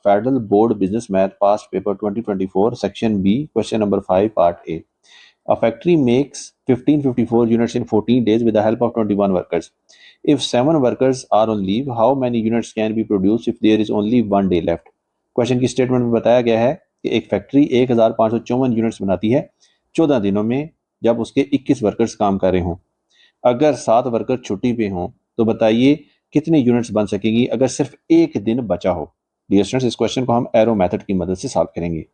Federal Board Business Math Past Paper 2024 Section B Question number 5 Part A. A factory makes 1554 units in 14 days with the help of 21 workers. If 7 workers are on leave, how many units can be produced if there is only 1 day left? Question की statement में बताया गया है कि एक factory 1554 units बनाती है 14 दिनों में जब उसके 21 वर्कर्स काम कर रहे हों। अगर 7 वर्कर छुट्टी पे हों तो बताइए कितने यूनिट्स बन सकेंगी अगर सिर्फ एक दिन बचा हो। डियर स्टूडेंट्स, इस क्वेश्चन को हम एरो मेथड की मदद से सॉल्व करेंगे।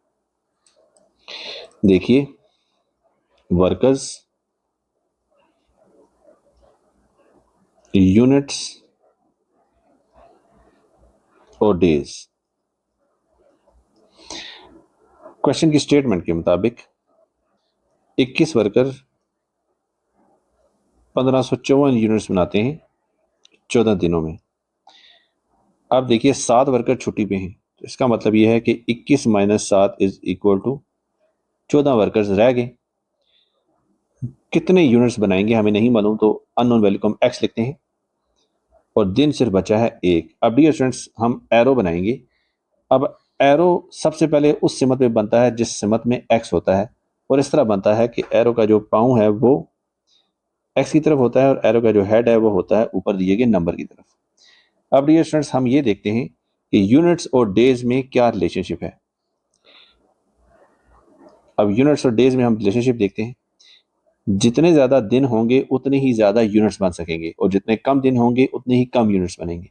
देखिए, वर्कर्स, यूनिट्स और डेज। क्वेश्चन की स्टेटमेंट के मुताबिक 21 वर्कर 1554 यूनिट्स बनाते हैं 14 दिनों में। अब देखिए, 7 वर्कर छुट्टी पे हैं तो इसका मतलब यह है कि 21 minus 7 is equal to 14 workers रह गए। कितने यूनिट्स बनाएंगे हमें नहीं मालूम, तो अननोन वैल्यू को हम एक्स लिखते हैं और दिन सिर्फ बचा है एक। अब डियर स्टूडेंट्स, हम एरो बनाएंगे। अब एरो सबसे पहले उस सिमत में बनता है जिस सिमत में एक्स होता है, और इस तरह बनता है कि एरो का जो पाँव है वो एक्स की तरफ होता है और एरो का जो हेड है वो होता है ऊपर दिए गए नंबर की तरफ। अब डियर स्टूडेंट्स, हम ये देखते हैं कि यूनिट्स और डेज में क्या रिलेशनशिप है। अब यूनिट्स और डेज में हम रिलेशनशिप देखते हैं। जितने ज़्यादा दिन होंगे उतने ही ज़्यादा यूनिट्स बन सकेंगे और जितने कम दिन होंगे उतने ही कम यूनिट्स बनेंगे।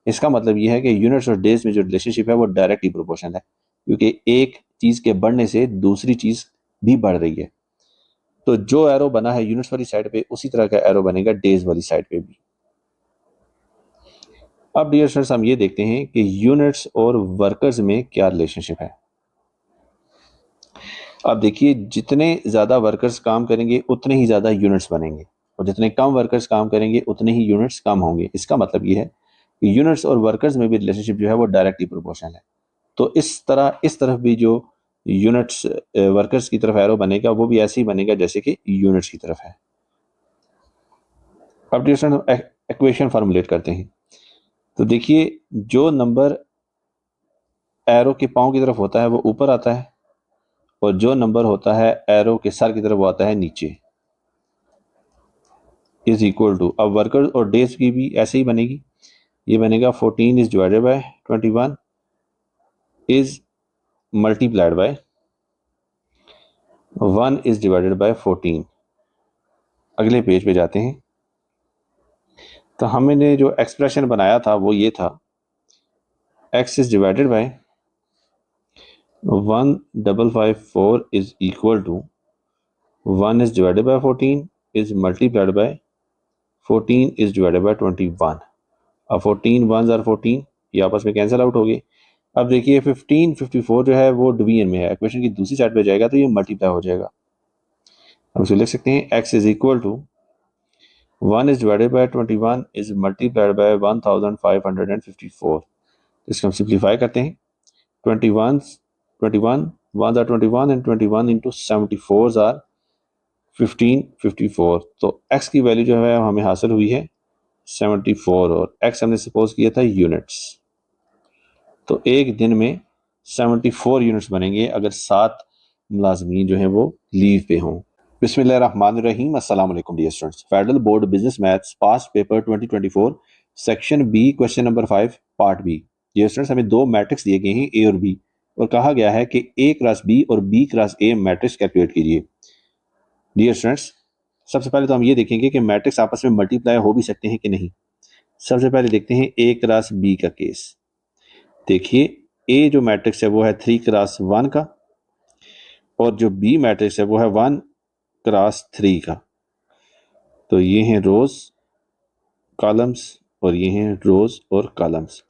इसका मतलब यह है कि यूनिट्स और डेज में जो रिलेशनशिप है वो डायरेक्टली प्रोपोर्शनल है, क्योंकि एक चीज़ के बढ़ने से दूसरी चीज़ भी बढ़ रही है। तो जो एरो बना है यूनिट्स वाली साइड पे, उसी तरह का एरो बनेगा डेज वाली साइड पे भी। अब डियर स्टूडेंट्स, हम ये देखते हैं कि यूनिट्स और वर्कर्स में क्या रिलेशनशिप है। अब देखिए, जितने ज़्यादा वर्कर्स काम करेंगे उतने ही ज़्यादा यूनिट्स बनेंगे और जितने कम वर्कर्स काम करेंगे उतने ही यूनिट्स कम होंगे। इसका मतलब ये है कि यूनिट्स और वर्कर्स में भी रिलेशनशिप जो है वो डायरेक्टली प्रोपोर्शनल है। तो इस तरफ भी जो यूनिट्स वर्कर्स की तरफ एरो बनेगा वो भी ऐसे ही बनेगा जैसे कि यूनिट्स की तरफ है। अब इक्वेशन फार्मुलेट करते हैं। तो देखिए, जो नंबर एरो के पाँव की तरफ होता है वो ऊपर आता है और जो नंबर होता है एरो के सर की तरफ वो आता है नीचे, इज इक्वल टू। अब वर्कर्स और डेज की भी ऐसे ही बनेगी। ये बनेगा 14 is divided by 21 is multiplied bye 1 is divided by 14। अगले पेज पे जाते हैं। तो हमने जो एक्सप्रेशन बनाया था वो ये था, x is divided by 1554 is equal to 1 is divided by 14 is multiplied by 14 is divided by 21। अब 14 1 आर 14, ये आपस में कैंसिल आउट हो गए। अब देखिए, 1554 जो है वो डिवीजन में है, इक्वेशन की दूसरी साइड पे जाएगा तो ये मल्टीप्लाई हो जाएगा। हम इसे लिख सकते हैं x is equal to 1 is divided by 21 is multiplied by 1554। इसको हम सिंप्लीफाई करते हैं। 21 1 आर 21 एंड 21 इंटू 74 आर 1554। तो x की वैल्यू जो है हमें हासिल हुई है 74 और x हमने सपोज किया था यूनिट्स। तो एक दिन में 74 यूनिट्स बनेंगे अगर 7 मुलाजमीन जो हैं वो लीव पे हों। बिस्मिल्लाहिर्रहमानिर्रहीम। अस्सलाम वालेकुम dear students. Federal board business maths past paper 2024 section B question number 5 part B. Dear students, हमें दो मैट्रिक्स दिए गए हैं ए और बी और कहा गया है कि ए क्रॉस बी और B cross A matrix calculate कीजिए। डियर स्टूडेंट्स, सबसे पहले तो हम ये देखेंगे कि मैट्रिक्स आपस में मल्टीप्लाई हो भी सकते हैं कि नहीं। सबसे पहले देखते हैं ए क्रॉस बी का केस। देखिए, ए जो मैट्रिक्स है वो है 3 क्रॉस 1 का और जो बी मैट्रिक्स है वो है 1 क्रॉस 3 का। तो ये हैं रोज कॉलम्स और ये हैं रोज और कॉलम्स।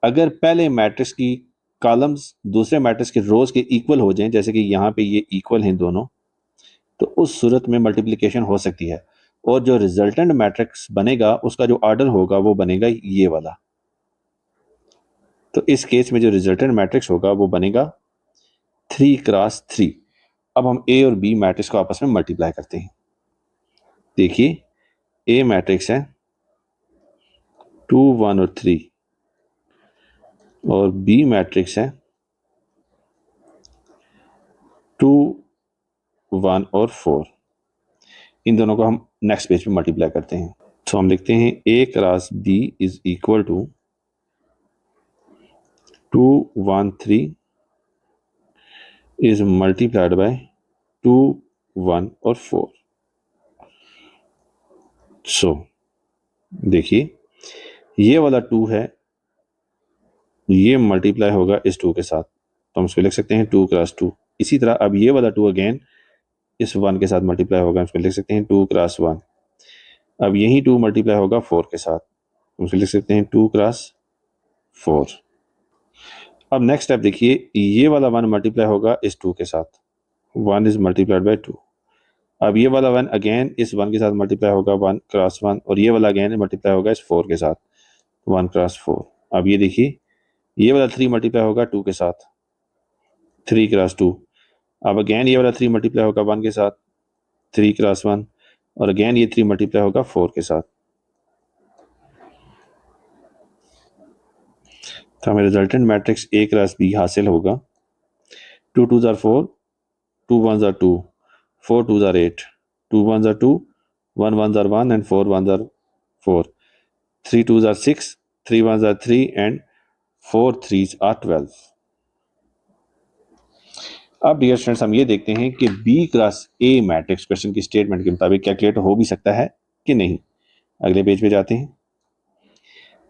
अगर पहले मैट्रिक्स की कॉलम्स दूसरे मैट्रिक्स के रोज के इक्वल हो जाएं, जैसे कि यहाँ पे ये इक्वल हैं दोनों, तो उस सूरत में मल्टीप्लिकेशन हो सकती है और जो रिजल्टेंट मैट्रिक्स बनेगा उसका जो ऑर्डर होगा वो बनेगा ये वाला। तो इस केस में जो रिजल्टेंट मैट्रिक्स होगा वो बनेगा 3 क्रॉस 3। अब हम ए और बी मैट्रिक्स को आपस में मल्टीप्लाई करते हैं। देखिए, ए मैट्रिक्स है 2 1 और 3 और बी मैट्रिक्स है 2, 1 और 4। इन दोनों को हम नेक्स्ट पेज पे मल्टीप्लाई करते हैं। तो हम लिखते हैं A cross B is equal to 2, 1, 3 is multiplied by 2, 1 और 4। सो देखिए ये वाला 2 है, ये मल्टीप्लाई होगा इस 2 के साथ, तो हम इसको लिख सकते हैं 2 क्रॉस 2। इसी तरह अब ये वाला 2 अगेन इस 1 के साथ मल्टीप्लाई होगा, इसको लिख सकते हैं 2 क्रॉस 1। अब यही 2 मल्टीप्लाई होगा 4 के साथ, हम इसको लिख सकते हैं 2 क्रॉस 4। अब नेक्स्ट स्टेप देखिए, ये वाला 1 मल्टीप्लाई होगा इस 2 के साथ, 1 इज मल्टीप्लाइड बाय 2। अब ये वाला 1 अगेन इस 1 के साथ मल्टीप्लाई होगा 1 क्रॉस 1, और ये वाला अगेन मल्टीप्लाई होगा इस 4 के साथ, 1 क्रॉस 4। अब ये देखिए ये वाला 3 मल्टीप्लाई होगा 2 के साथ, 3 क्रॉस 2। अब अगेन ये वाला 3 मल्टीप्लाई होगा 1 के साथ, 3 क्रॉस 1, और अगेन ये 3 मल्टीप्लाई होगा 4 के साथ। तो हमें resultant matrix A cross B हासिल होगा 2 2s are 4, 2 1s are 2, 4 2s are 8, 2 1s are 2, 1 1s are 1 and 4 1s are 4, 3 2s are 6, 3 1s are 3 and 4 3s are 12। अब डियर स्टूडेंट्स हम ये देखते हैं कि B cross A matrix question की statement के मुताबिक कैलकुलेट हो भी सकता है कि नहीं। अगले पेज पे जाते हैं।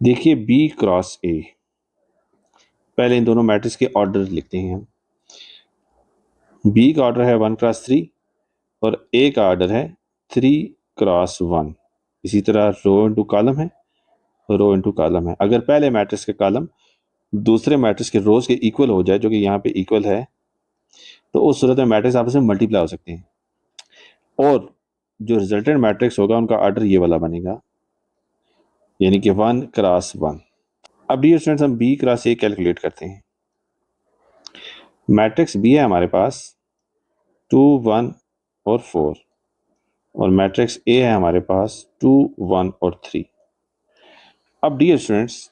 देखिए बी क्रॉस ए, पहले इन दोनों मैट्रिक्स के ऑर्डर लिखते हैं हम। बी का ऑर्डर है 1 क्रॉस 3 और ए का ऑर्डर है 3 क्रॉस 1। इसी तरह रो इनटू कॉलम है, रो इनटू कॉलम है। अगर पहले मैट्रिक्स के कॉलम दूसरे मैट्रिक्स के रोज के इक्वल हो जाए, जो कि यहाँ पे इक्वल है, तो उस सूरत में मैट्रिक्स आपस में मल्टीप्लाई हो सकते हैं, और जो रिजल्टेंट मैट्रिक्स होगा उनका ऑर्डर ये वाला बनेगा, यानी कि 1 क्रॉस 1। अब डियर स्टूडेंट्स हम बी क्रॉस ए कैलकुलेट करते हैं। मैट्रिक्स बी है हमारे पास 2 1 और 4, और मैट्रिक्स ए है हमारे पास 2 1 और 3। अब डियर स्टूडेंट्स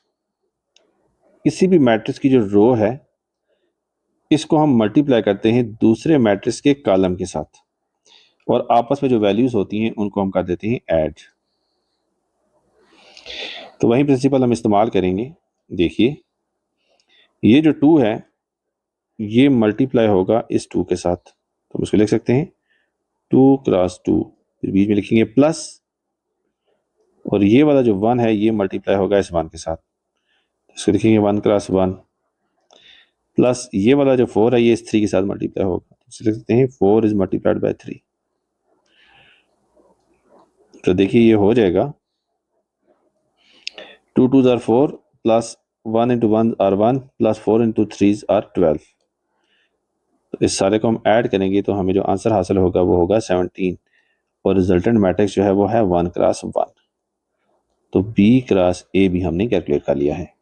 किसी भी मैट्रिक्स की जो रो है इसको हम मल्टीप्लाई करते हैं दूसरे मैट्रिक्स के कॉलम के साथ, और आपस में जो वैल्यूज होती हैं उनको हम कर देते हैं ऐड। तो वही प्रिंसिपल हम इस्तेमाल करेंगे। देखिए ये जो 2 है ये मल्टीप्लाई होगा इस 2 के साथ, तो हम इसको लिख सकते हैं 2 क्रॉस 2, फिर बीच में लिखेंगे प्लस, और ये वाला जो 1 है ये मल्टीप्लाई होगा इस 1 के साथ, इसको लिखेंगे 1 क्रॉस 1, प्लस ये वाला जो 4 है ये इस 3 के साथ मल्टीप्लाई होगा, तो लिख सकते हैं 4 इज मल्टीप्लाइड बाय 3। तो देखिए ये हो जाएगा 2 2s are 4 plus 1 into 1 are 1 plus 4 into 3s are 12। तो इस सारे को हम ऐड करेंगे तो हमें जो आंसर हासिल होगा वो होगा 17, और रिजल्टेंट मैट्रिक्स जो है वो है 1 क्रॉस 1। तो बी क्रॉस ए भी हमने कैलकुलेट कर लिया है।